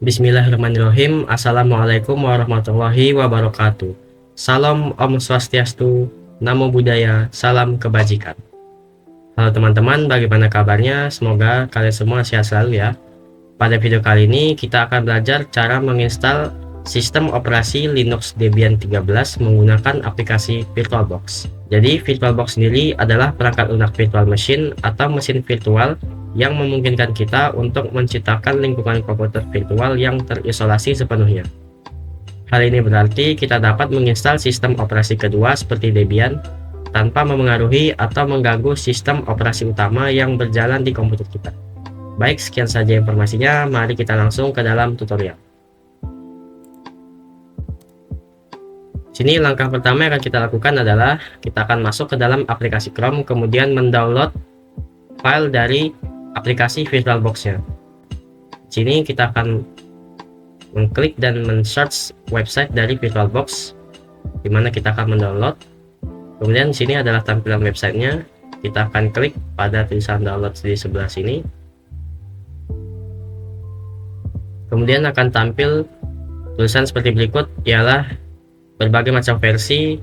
Bismillahirrahmanirrahim. Assalamualaikum warahmatullahi wabarakatuh. Salam Om Swastiastu, Namo Buddhaya, salam kebajikan. Halo teman-teman, bagaimana kabarnya? Semoga kalian semua sehat selalu ya. Pada video kali ini kita akan belajar cara menginstal sistem operasi Linux Debian 13 menggunakan aplikasi VirtualBox. Jadi VirtualBox sendiri adalah perangkat lunak virtual machine atau mesin virtual yang memungkinkan kita untuk menciptakan lingkungan komputer virtual yang terisolasi sepenuhnya. Hal ini berarti kita dapat menginstal sistem operasi kedua seperti Debian tanpa memengaruhi atau mengganggu sistem operasi utama yang berjalan di komputer kita. Baik, sekian saja informasinya, mari kita langsung ke dalam tutorial. Sini langkah pertama yang akan kita lakukan adalah kita akan masuk ke dalam aplikasi Chrome, kemudian mendownload file dari aplikasi VirtualBox-nya. Sini kita akan mengklik dan men-search website dari VirtualBox, di mana kita akan mendownload. Kemudian sini adalah tampilan websitenya. Kita akan klik pada tulisan download di sebelah sini. Kemudian akan tampil tulisan seperti berikut, ialah berbagai macam versi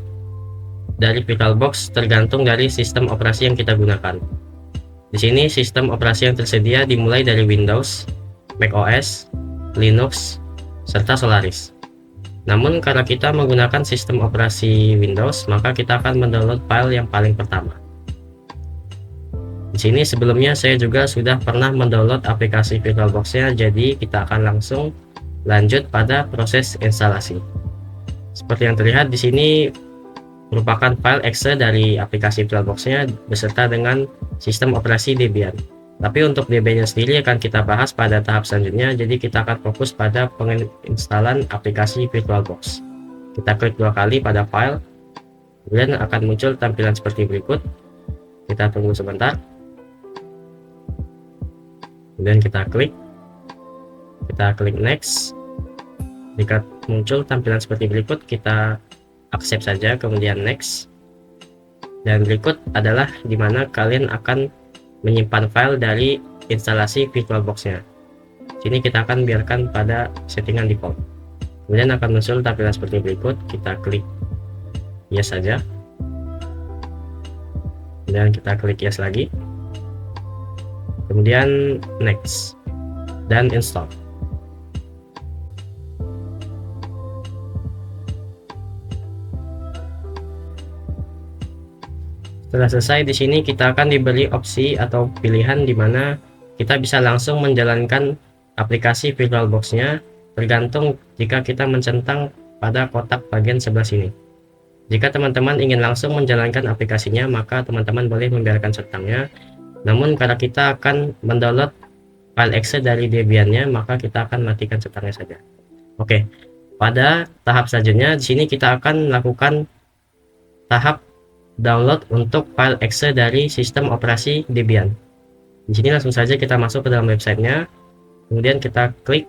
dari VirtualBox tergantung dari sistem operasi yang kita gunakan. Di sini sistem operasi yang tersedia dimulai dari Windows, macOS, Linux, serta Solaris. Namun karena kita menggunakan sistem operasi Windows, maka kita akan mendownload file yang paling pertama. Di sini sebelumnya saya juga sudah pernah mendownload aplikasi VirtualBox-nya, jadi kita akan langsung lanjut pada proses instalasi. Seperti yang terlihat di sini merupakan file exe dari aplikasi VirtualBox-nya beserta dengan sistem operasi Debian. Tapi untuk Debian-nya sendiri akan kita bahas pada tahap selanjutnya, jadi kita akan fokus pada penginstalan aplikasi VirtualBox. Kita klik dua kali pada file, kemudian akan muncul tampilan seperti berikut. Kita tunggu sebentar. Kemudian kita klik next. Jika muncul tampilan seperti berikut, kita accept saja, kemudian next. Dan berikut adalah dimana kalian akan menyimpan file dari instalasi VirtualBox-nya. Sini kita akan biarkan pada settingan default. Kemudian akan muncul tampilan seperti berikut, kita klik yes saja. Kemudian kita klik yes lagi. Kemudian next dan install. Setelah selesai, di sini kita akan diberi opsi atau pilihan di mana kita bisa langsung menjalankan aplikasi VirtualBox-nya tergantung jika kita mencentang pada kotak bagian sebelah sini. Jika teman-teman ingin langsung menjalankan aplikasinya, maka teman-teman boleh membiarkan centangnya. Namun karena kita akan mendownload file exe dari Debian-nya, maka kita akan matikan centangnya saja. Oke, pada tahap selanjutnya di sini kita akan melakukan tahap download untuk file exe dari sistem operasi Debian. Di sini langsung saja kita masuk ke dalam websitenya, kemudian kita klik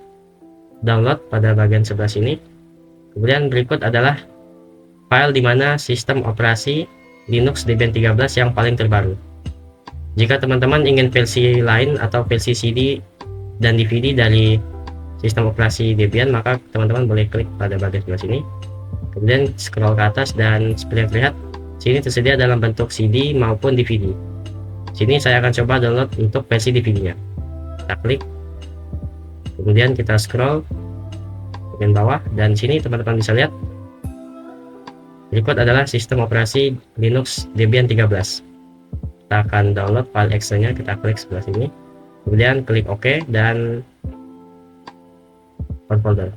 download pada bagian sebelah sini. Kemudian berikut adalah file di mana sistem operasi Linux Debian 13 yang paling terbaru. Jika teman-teman ingin versi lain atau versi CD dan DVD dari sistem operasi Debian, maka teman-teman boleh klik pada bagian sebelah sini. Kemudian scroll ke atas dan seperti yang terlihat, sini tersedia dalam bentuk CD maupun DVD. Sini saya akan coba download untuk versi DVD-nya. Kita klik, kemudian kita scroll ke bawah, dan sini teman-teman bisa lihat berikut adalah sistem operasi Linux Debian 13. Kita akan download file exe-nya, kita klik sebelah sini, kemudian klik OK dan open folder.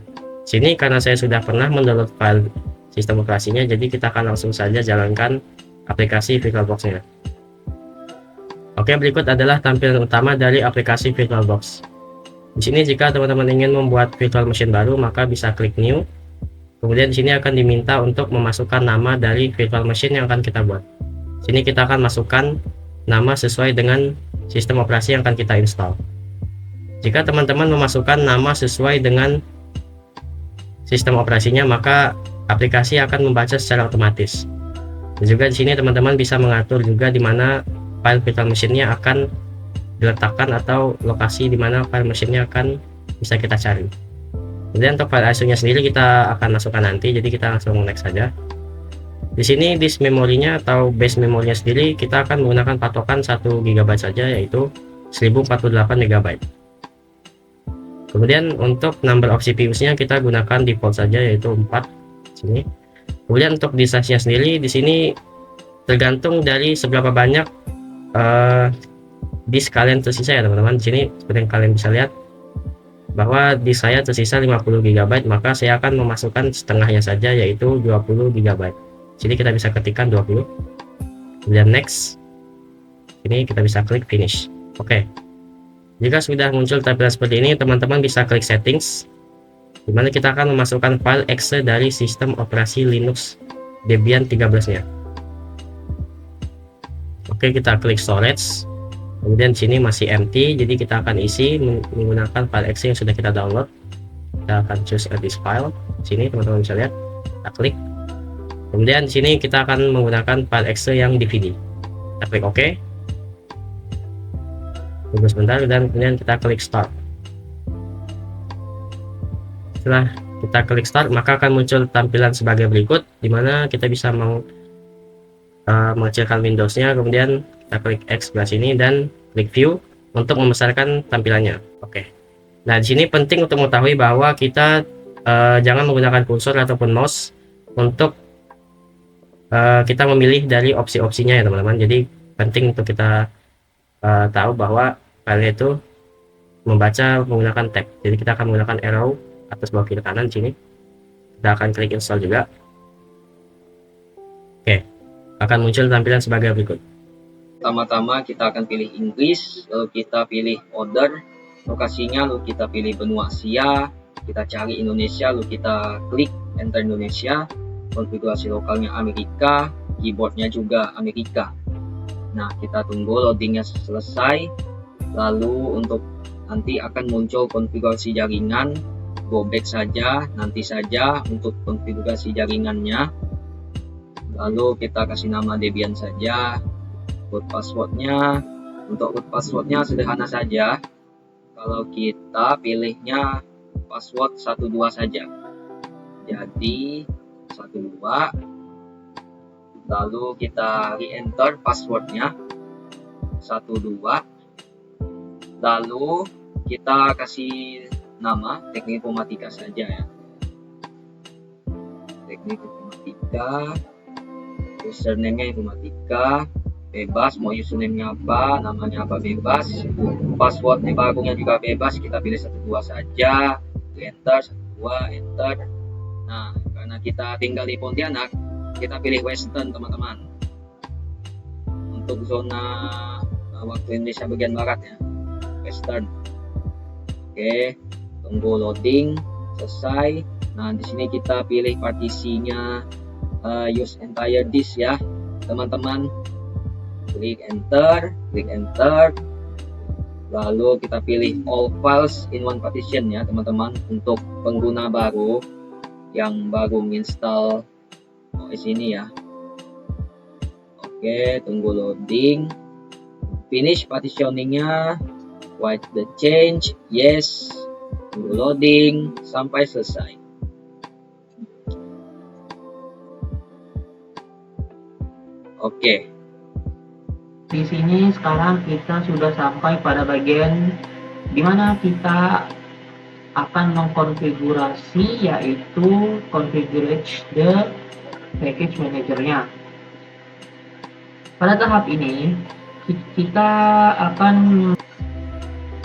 Sini karena saya sudah pernah mendownload file sistem operasinya, jadi kita akan langsung saja jalankan aplikasi VirtualBox-nya. Oke, berikut adalah tampilan utama dari aplikasi VirtualBox. Di sini jika teman-teman ingin membuat virtual machine baru, maka bisa klik new. Kemudian di sini akan diminta untuk memasukkan nama dari virtual machine yang akan kita buat. Sini kita akan masukkan nama sesuai dengan sistem operasi yang akan kita install. Jika teman-teman memasukkan nama sesuai dengan sistem operasinya, maka aplikasi akan membaca secara otomatis. Dan juga di sini teman-teman bisa mengatur juga di mana file virtual machine-nya akan diletakkan atau lokasi di mana file machine-nya akan bisa kita cari. Kemudian untuk file ISO nya sendiri kita akan masukkan nanti, jadi kita langsung next saja. Di sini disk memorinya atau base memorinya sendiri kita akan menggunakan patokan 1 GB saja, yaitu 1048 MB. Kemudian untuk number of CPU-nya kita gunakan default saja, yaitu 4 sini. Kemudian untuk disk size-nya sendiri di sini tergantung dari seberapa banyak disk kalian tersisa ya teman-teman. Di sini seperti yang kalian bisa lihat bahwa di saya tersisa 50 GB, maka saya akan memasukkan setengahnya saja, yaitu 20 GB. Jadi kita bisa ketikkan 20, kemudian next. Ini kita bisa klik finish. Oke, jika sudah muncul tampilan seperti ini, teman-teman bisa klik settings, dimana kita akan memasukkan file exe dari sistem operasi Linux Debian 13 nya. Oke, kita klik storage. Kemudian sini masih empty, jadi kita akan isi menggunakan file exe yang sudah kita download. Kita akan choose this file. Sini teman-teman bisa lihat, kita klik. Kemudian di sini kita akan menggunakan file exe yang DVD. Kita klik OK. Tunggu sebentar dan kemudian kita klik start. Setelah kita klik start, maka akan muncul tampilan sebagai berikut, dimana kita bisa mengecilkan Windows-nya. Kemudian kita klik X sebelah sini dan klik view untuk membesarkan tampilannya. Oke. Nah, di sini penting untuk mengetahui bahwa kita jangan menggunakan kursor ataupun mouse untuk kita memilih dari opsi-opsinya ya teman-teman. Jadi penting untuk kita tahu bahwa file itu membaca menggunakan tab. Jadi kita akan menggunakan arrow atas bawah kiri kanan sini. Kita akan klik install juga. Oke, akan muncul tampilan sebagai berikut. Pertama-tama kita akan pilih Inggris, lalu kita pilih order, lokasinya lalu kita pilih benua Asia, kita cari Indonesia, lalu kita klik enter Indonesia, konfigurasi lokalnya Amerika, keyboardnya juga Amerika. Nah, kita tunggu loadingnya selesai, lalu untuk nanti akan muncul konfigurasi jaringan, go back saja, nanti saja untuk konfigurasi jaringannya, lalu kita kasih nama Debian saja. Root passwordnya, untuk root passwordnya sederhana saja, kalau kita pilihnya password 12 saja, jadi 12, lalu kita re-enter passwordnya 12, lalu kita kasih nama teknik informatika saja ya, teknik informatika, username-nya informatika, bebas, mau username-nya apa, namanya apa bebas, passwordnya barunya juga bebas, kita pilih 12 saja, enter 12, enter. Nah, karena kita tinggal di Pontianak, kita pilih Western teman-teman, untuk zona waktu Indonesia bagian barat ya, Western. Oke, tunggu loading selesai. Nah, di sini kita pilih partisinya use entire disk ya teman-teman. Klik enter, lalu kita pilih all files in one partition ya teman-teman, untuk pengguna baru yang baru menginstall OS ini ya. Oke, tunggu loading, finish partitioningnya, white the change, yes, tunggu loading sampai selesai. Oke. Di sini sekarang kita sudah sampai pada bagian dimana kita akan mengkonfigurasi, yaitu configure the package manager-nya. Pada tahap ini kita akan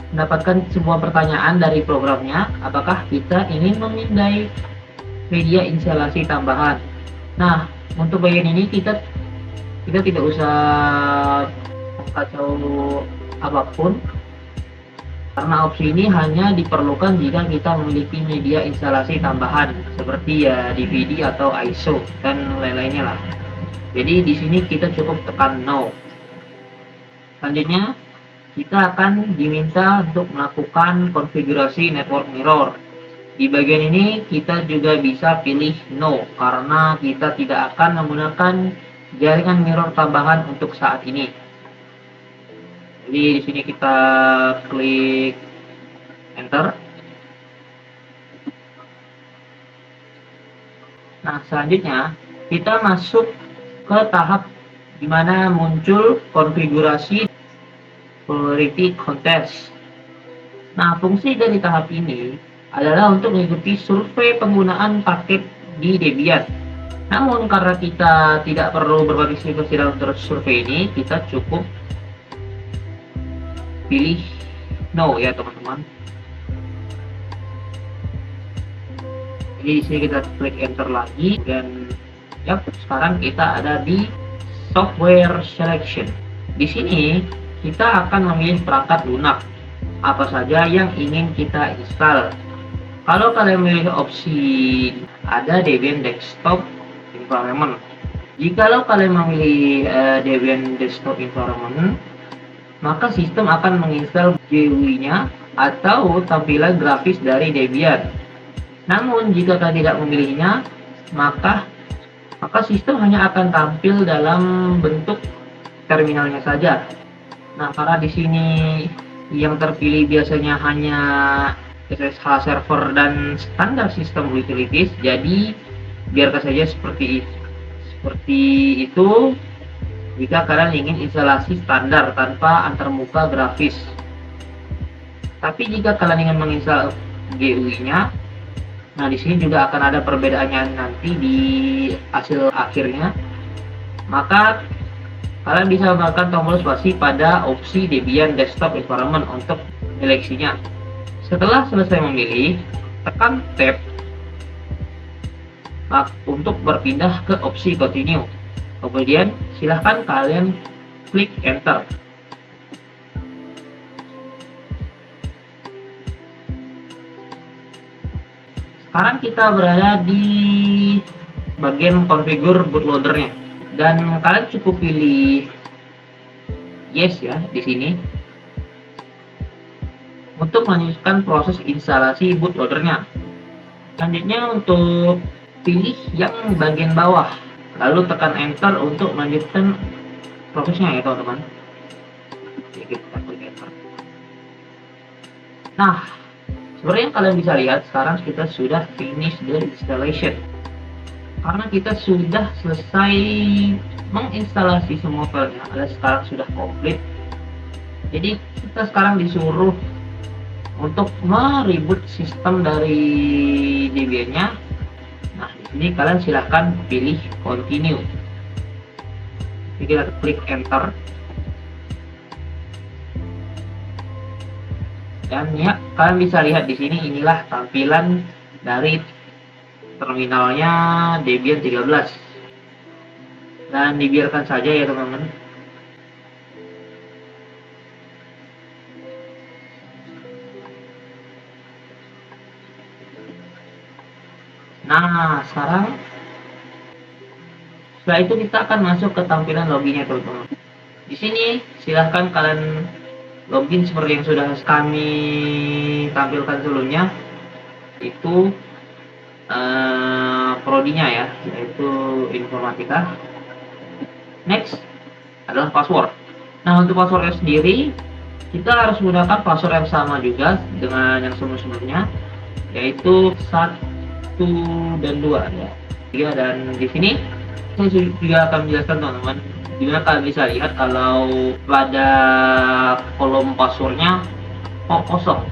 mendapatkan sebuah pertanyaan dari programnya, apakah kita ingin memindai media instalasi tambahan. Nah, untuk bagian ini kita tidak usah kacau apapun, karena opsi ini hanya diperlukan jika kita memiliki media instalasi tambahan seperti ya DVD atau ISO dan lain-lainnya lah. Jadi di sini kita cukup tekan no. Selanjutnya kita akan diminta untuk melakukan konfigurasi network mirror. Di bagian ini kita juga bisa pilih no, karena kita tidak akan menggunakan jaringan mirror tambahan untuk saat ini. Jadi di sini kita klik enter. Nah, selanjutnya kita masuk ke tahap dimana muncul konfigurasi Polarity Contest. Nah, fungsi dari tahap ini adalah untuk mengikuti survei penggunaan paket di Debian. Namun karena kita tidak perlu berpartisipasi dalam survei ini, kita cukup pilih no ya teman-teman. Jadi di sini kita klik enter lagi dan ya sekarang kita ada di software selection. Di sini kita akan memilih perangkat lunak apa saja yang ingin kita install. Kalau kalian memilih opsi ada Debian Desktop Environment. Jikalau kalian memilih Debian Desktop Environment, maka sistem akan menginstal GUI-nya atau tampilan grafis dari Debian. Namun jika kalian tidak memilihnya, maka sistem hanya akan tampil dalam bentuk terminalnya saja. Nah, karena di sini yang terpilih biasanya hanya SSH server dan standar sistem utilities, jadi biarkan saja seperti itu jika kalian ingin instalasi standar tanpa antarmuka grafis. Tapi jika kalian ingin menginstal GUI-nya, nah di sini juga akan ada perbedaannya nanti di hasil akhirnya. Maka kalian bisa menggunakan tombol spasi pada opsi Debian Desktop Environment untuk seleksinya. Setelah selesai memilih, tekan Tab untuk berpindah ke opsi Continue. Kemudian silahkan kalian klik Enter. Sekarang kita berada di bagian configure bootloadernya. Dan kalian cukup pilih yes ya di sini untuk melanjutkan proses instalasi bootloadernya. Selanjutnya untuk pilih yang bagian bawah, lalu tekan enter untuk melanjutkan prosesnya ya teman-teman. Kita klik enter. Nah, seperti yang kalian bisa lihat sekarang kita sudah finish the installation. Karena kita sudah selesai menginstalasi semua filenya, alias sekarang sudah komplit. Jadi kita sekarang disuruh untuk mereboot sistem dari Debian-nya. Nah, di sini kalian silahkan pilih continue. Jadi kita klik enter. Dan ya, kalian bisa lihat di sini inilah tampilan dari terminalnya Debian 13. Dan dibiarkan saja ya teman-teman. Nah, sekarang setelah itu kita akan masuk ke tampilan loginnya teman-teman. Di sini silahkan kalian login seperti yang sudah kami tampilkan sebelumnya, itu prodinya ya, yaitu informatika. Next adalah password. Nah, untuk passwordnya sendiri kita harus menggunakan password yang sama juga dengan yang sebelumnya, yaitu 1 dan 2 ya. Dan di sini saya juga akan menjelaskan teman-teman dimana kalian bisa lihat kalau pada kolom passwordnya kosong.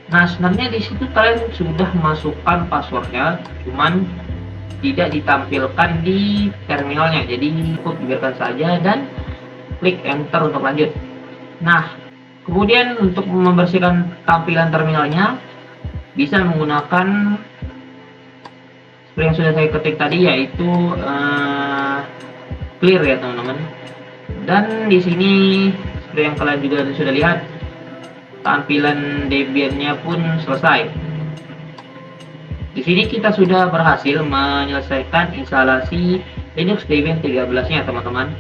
Nah, sebenarnya di situ kalian sudah masukkan passwordnya, cuman tidak ditampilkan di terminalnya. Jadi cukup biarkan saja dan klik enter untuk lanjut. Nah, kemudian untuk membersihkan tampilan terminalnya bisa menggunakan seperti yang sudah saya ketik tadi, yaitu clear ya teman-teman. Dan di sini seperti yang kalian juga sudah lihat, tampilan Debian-nya pun selesai. Di sini kita sudah berhasil menyelesaikan instalasi Linux Debian 13-nya teman-teman.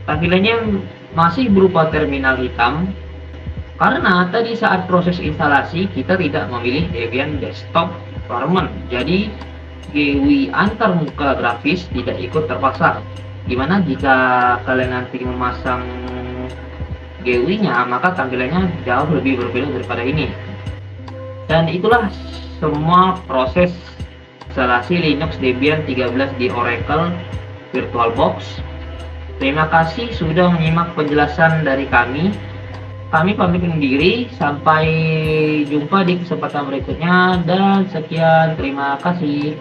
Tampilannya masih berupa terminal hitam karena tadi saat proses instalasi kita tidak memilih Debian Desktop Environment. Jadi GUI antarmuka grafis tidak ikut terpaksa. Dimana jika kalian nanti memasang GUI-nya, maka tampilannya jauh lebih berbeda daripada ini. Dan itulah semua proses instalasi Linux Debian 13 di Oracle VirtualBox. Terima kasih sudah menyimak penjelasan dari kami. Kami pamit undur diri, sampai jumpa di kesempatan berikutnya dan sekian, terima kasih.